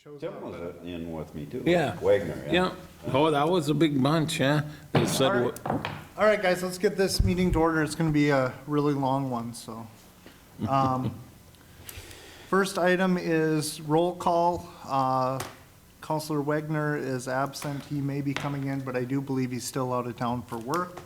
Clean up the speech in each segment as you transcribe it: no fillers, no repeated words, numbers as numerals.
shows Tim up. was in with me too. Yeah. Wagner, Yeah. Oh, that was a big bunch, yeah. They said, All right. All right, guys, let's get this meeting to order. It's going to be a really long one, so. First item is roll call. Counselor Wagner is absent. He may be coming in, but I do believe he's still out of town for work.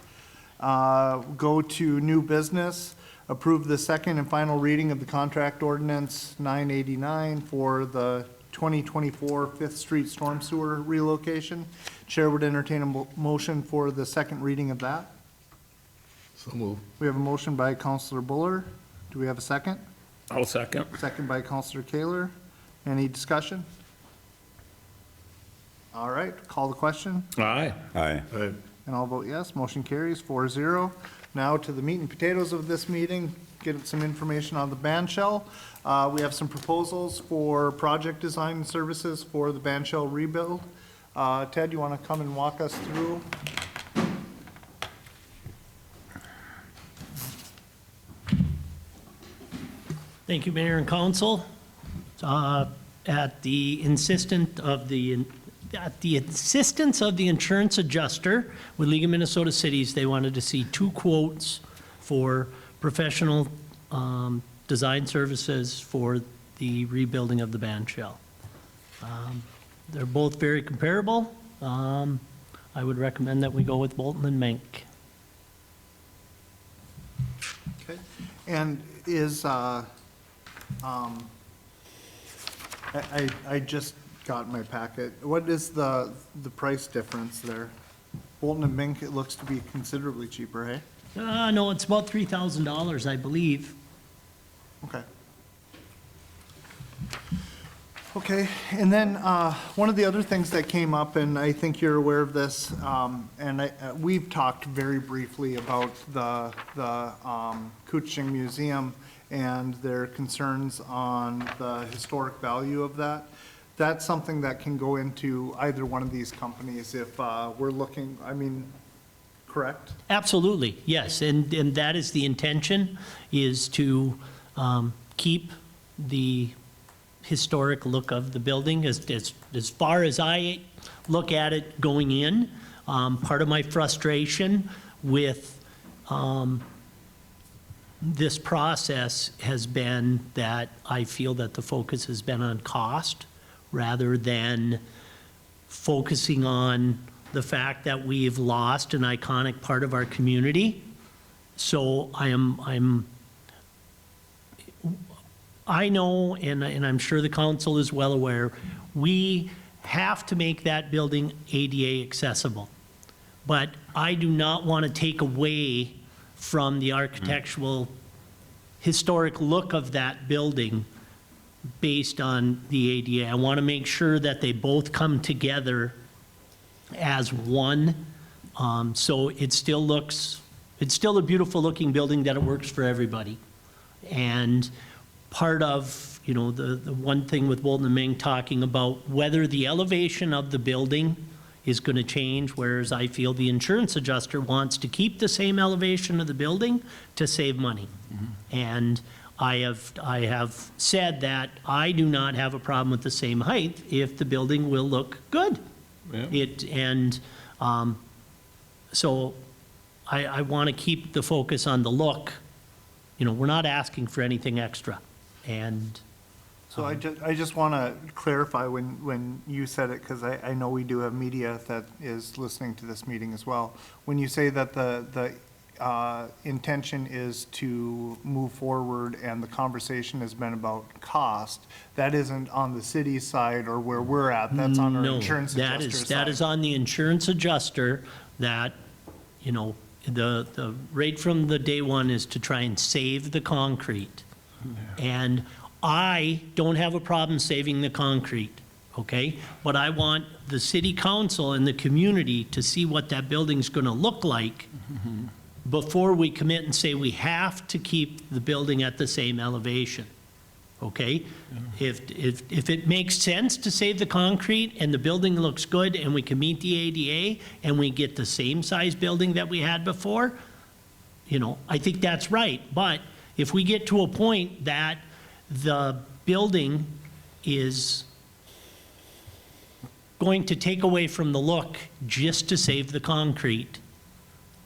Go to new business. Approve the second and final reading of the contract ordinance 989 for the 2024 Fifth Street Storm Sewer relocation. Chair would entertain a motion for the second reading of that. so move. We have a motion by Counselor Buller. Do we have a second? I'll second. Second by Counselor Kaler. Any discussion? All right, call the question, Aye. Aye. and I'll vote yes. Motion carries 4-0. Now to the meat and potatoes of this meeting, get some information on the band shell. We have some proposals for project design services for the band shell rebuild. Ted, you want to come and walk us through? Thank you, Mayor and Council. At the insistence of the insurance adjuster with League of Minnesota Cities, they wanted to see two quotes for professional design services for the rebuilding of the band shell. They're both very comparable. I would recommend that we go with Bolton and Mink. Okay. And is, I just got my packet. What is the price difference there? Bolton and Mink, it looks to be considerably cheaper, hey? No, it's about $3,000, I believe. Okay. Okay, and then, one of the other things that came up, and I think you're aware of this, and we've talked very briefly about the Kuching Museum and their concerns on the historic value of that. That's something that can go into either one of these companies if we're looking, I mean, correct? Absolutely, yes, and that is the intention, is to keep the historic look of the building. As far as I look at it going in, part of my frustration with this process has been that I feel that the focus has been on cost rather than focusing on the fact that we've lost an iconic part of our community. So I know, and I'm sure the council is well aware, we have to make that building ADA accessible. But I do not want to take away from the architectural historic look of that building based on the ADA. I want to make sure that they both come together as one. So it still looks, it's still a beautiful looking building that it works for everybody. And part of, you know, the one thing with Bolton and Ming talking about whether the elevation of the building is going to change, whereas I feel the insurance adjuster wants to keep the same elevation of the building to save money. And I have said that I do not have a problem with the same height if the building will look good. Yeah. So I want to keep the focus on the look. You know, we're not asking for anything extra. And So I just want to clarify when you said it, because I know we do have media that is listening to this meeting as well. When you say that the intention is to move forward and the conversation has been about cost, that isn't on the city's side or where we're at, that's on our no, insurance adjuster's side. that is on the insurance adjuster that, you know, the rate from the day one is to try and save the concrete. And I don't have a problem saving the concrete, okay? But I want the city council and the community to see what that building's gonna look like before we commit and say we have to keep the building at the same elevation, okay? If it makes sense to save the concrete and the building looks good and we can meet the ADA and we get the same size building that we had before, you know, I think that's right. But if we get to a point that the building is going to take away from the look just to save the concrete,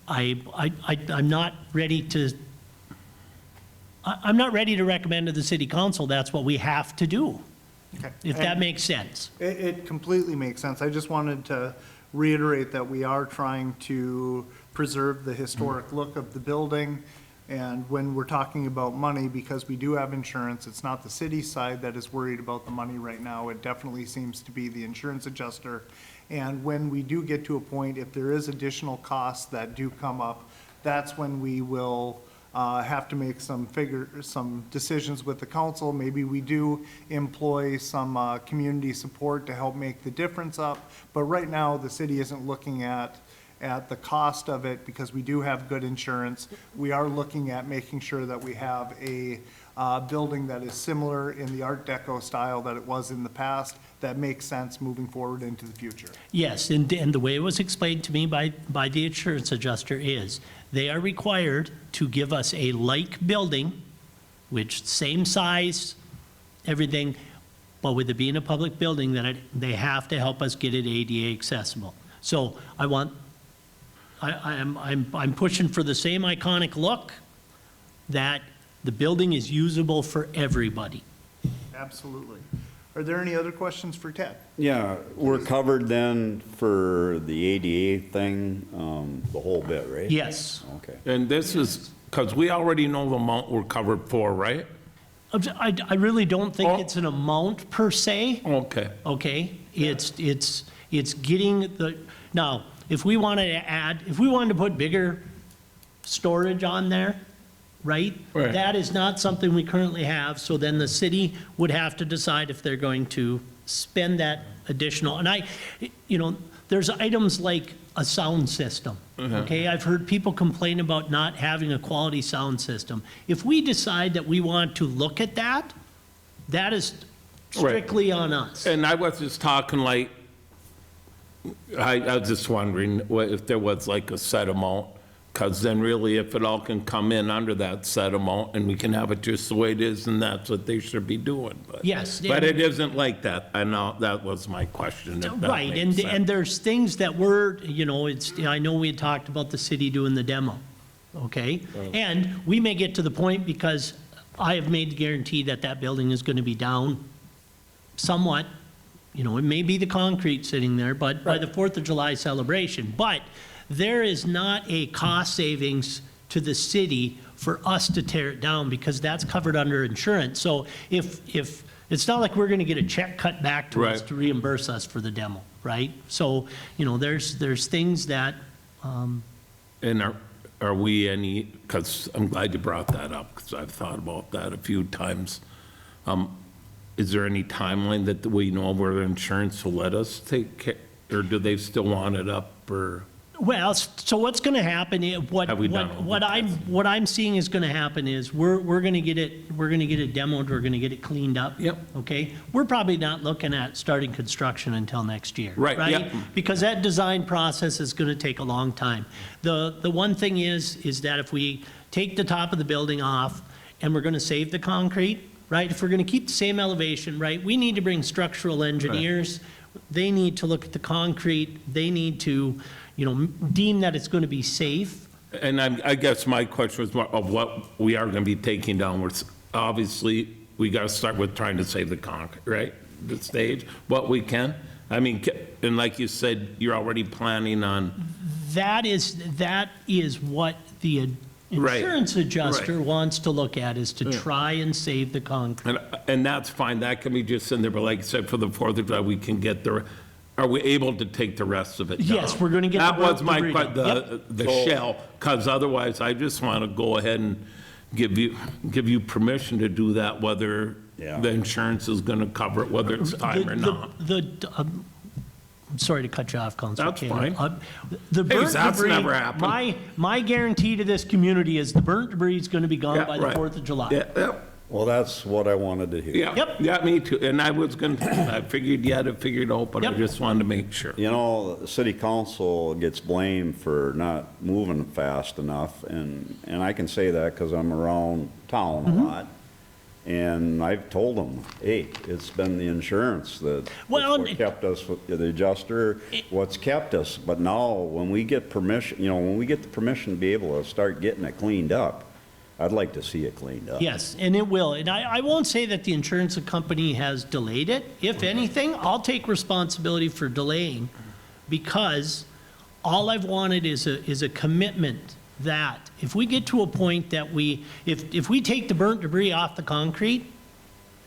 I'm not ready to, I'm not ready to recommend to the city council that's what we have to do, Okay. if that makes sense. It completely makes sense. I just wanted to reiterate that we are trying to preserve the historic look of the building. And when we're talking about money, because we do have insurance, it's not the city side that is worried about the money right now. It definitely seems to be the insurance adjuster. And when we do get to a point, if there is additional costs that do come up, that's when we will have to make some decisions with the council. Maybe we do employ some community support to help make the difference up. But right now, the city isn't looking at the cost of it because we do have good insurance. We are looking at making sure that we have a building that is similar in the Art Deco style that it was in the past, that makes sense moving forward into the future. Yes, and the way it was explained to me by the insurance adjuster is, they are required to give us a like building, which same size, everything, but with it being a public building, they have to help us get it ADA accessible. So I'm pushing for the same iconic look, that the building is usable for everybody. Absolutely. Are there any other questions for Ted? Yeah, we're covered then for the ADA thing, the whole bit, right? Yes. Okay. And this is, because we already know the amount we're covered for, right? I really don't think Oh. it's an amount per se. Okay. Okay, it's getting the, now, if we wanted to add, if we wanted to put bigger storage on there, right? Right. That is not something we currently have, so then the city would have to decide if they're going to spend that additional, and there's items like a sound system, okay? I've heard people complain about not having a quality sound system. If we decide that we want to look at that, that is strictly on us. And I was just talking like, I was just wondering if there was like a set amount, because then really if it all can come in under that set amount and we can have it just the way it is, and that's what they should be doing. But Yes, But and- it isn't like that. I know, that was my question. if that Right, makes and sense. there's things that I know we had talked about the city doing the demo, okay? And we may get to the point, because I have made the guarantee that that building is going to be down somewhat. It may be the concrete sitting there, but by the 4th of July celebration. But there is not a cost savings to the city for us to tear it down, because that's covered under insurance. So if it's not like we're going to get a check cut back to us Right. to reimburse us for the demo, right? So, there's things that, And are we any, because I'm glad you brought that up, because I've thought about that a few times. Is there any timeline that we know where the insurance will let us take care, or do they still want it up, or? well, so what's going to happen, Have we done all the what I'm seeing is going to happen is, we're going to get it demoed, we're going to get it cleaned up. Yep. Okay? We're probably not looking at starting construction until next year. Right, yep. Because that design process is going to take a long time. The one thing is that if we take the top of the building off and we're going to save the concrete, right? If we're going to keep the same elevation, right, we need to bring structural engineers. They need to look at the concrete. They need to, deem that it's going to be safe. And I guess my question was more of what we are going to be taking down. Obviously, we got to start with trying to save the concrete, right? The stage, what we can. I mean, and like you said, you're already planning on, That is what the Right, insurance adjuster right. wants to look at, is to try and save the concrete. and that's fine. That can be just in there, but like I said, for the 4th of July, we can get are we able to take the rest of it down? Yes, we're gonna get That the was my, debris down. the shell, because otherwise, I just want to go ahead and give you permission to do that, whether Yeah. the insurance is going to cover it, whether it's time or not. I'm sorry to cut you off, Councilor That's Kaler. fine. The Hey, burnt that's debris, never happened. my guarantee to this community is the burnt debris is going to be gone Yeah, by the right. 4th of July. Yeah, Well, that's what I wanted to hear. yeah, Yep. yeah, me too. And I was going to, I figured you had it figured out, but I Yep. just wanted to make sure. The city council gets blamed for not moving fast enough, and I can say that because I'm around town a lot. And I've told them, hey, it's been the insurance that's Well, what kept us, with the adjuster, what's kept us. But now, when we get permission, when we get the permission to be able to start getting it cleaned up, I'd like to see it cleaned up. Yes, and it will. And I won't say that the insurance company has delayed it. If anything, I'll take responsibility for delaying, because all I've wanted is a commitment that if we get to a point that if we take the burnt debris off the concrete,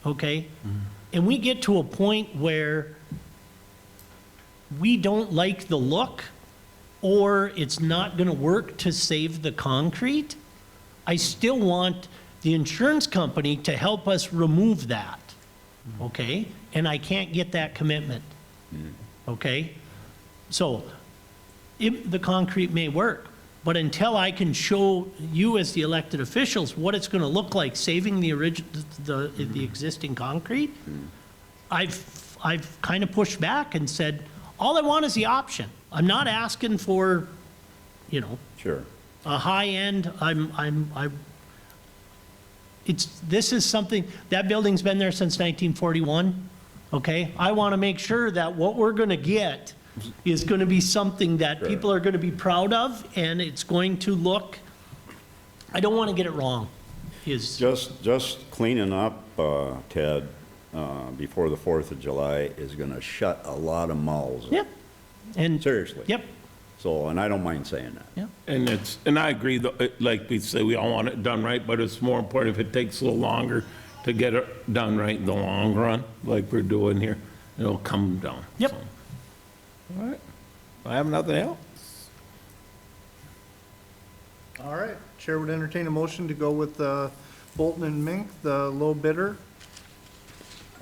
okay, and we get to a point where we don't like the look, or it's not going to work to save the concrete, I still want the insurance company to help us remove that, okay? And I can't get that commitment, okay? So the concrete may work, but until I can show you as the elected officials what it's going to look like saving the existing concrete, I've kind of pushed back and said, all I want is the option. I'm not asking for, Sure. a high end. This is something, that building's been there since 1941, okay? I want to make sure that what we're going to get is going to be something that Sure. people are going to be proud of, and it's going to look, I don't want to get it wrong, is, Just cleaning up, Ted, before the 4th of July is gonna shut a lot of mouths. yep. And, Seriously. yep, So, and I don't mind saying that. yep. And I agree, though, like we say, we all want it done right, but it's more important if it takes a little longer to get it done right in the long run, like we're doing here, it'll come down. Yep. So. All right, I have nothing else. All right, Chair would entertain a motion to go with Bolton and Mink, the low bidder.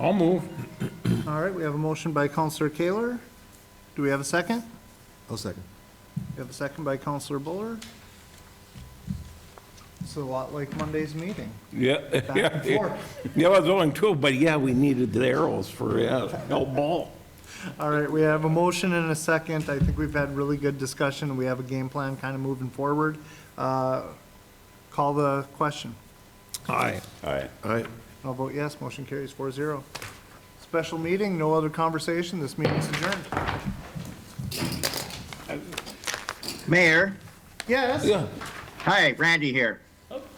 I'll move. All right, we have a motion by Counselor Kaler. Do we have a second? I'll second. We have a second by Counselor Buller. It's a lot like Monday's meeting. Yeah, Back yeah, and forth. yeah, I was only two, but yeah, we needed the arrows for, no ball. All right, we have a motion and a second. I think we've had really good discussion. We have a game plan kind of moving forward. Call the question. Aye. All right. All right. I'll vote yes, motion carries 4-0. Special meeting, no other conversation. This meeting's adjourned. Mayor, Yes? Yeah. hi, Randy here.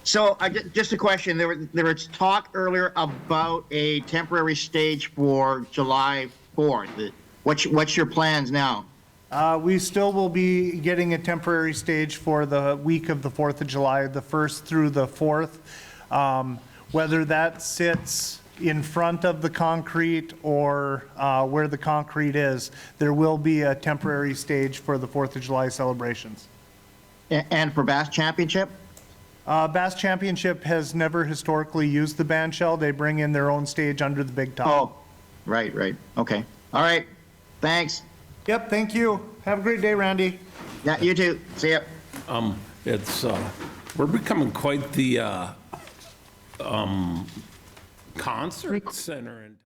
So, just a question, there was talk earlier about a temporary stage for July 4th. What's your plans now? We still will be getting a temporary stage for the week of the 4th of July, the 1st through the 4th. Whether that sits in front of the concrete or where the concrete is, there will be a temporary stage for the 4th of July celebrations. And for Bass Championship? Bass Championship has never historically used the band shell. They bring in their own stage under the big top. Oh, right, okay. All right, thanks. Yep, thank you. Have a great day, Randy. Yeah, you too, see ya. It's, we're becoming quite the, concert center in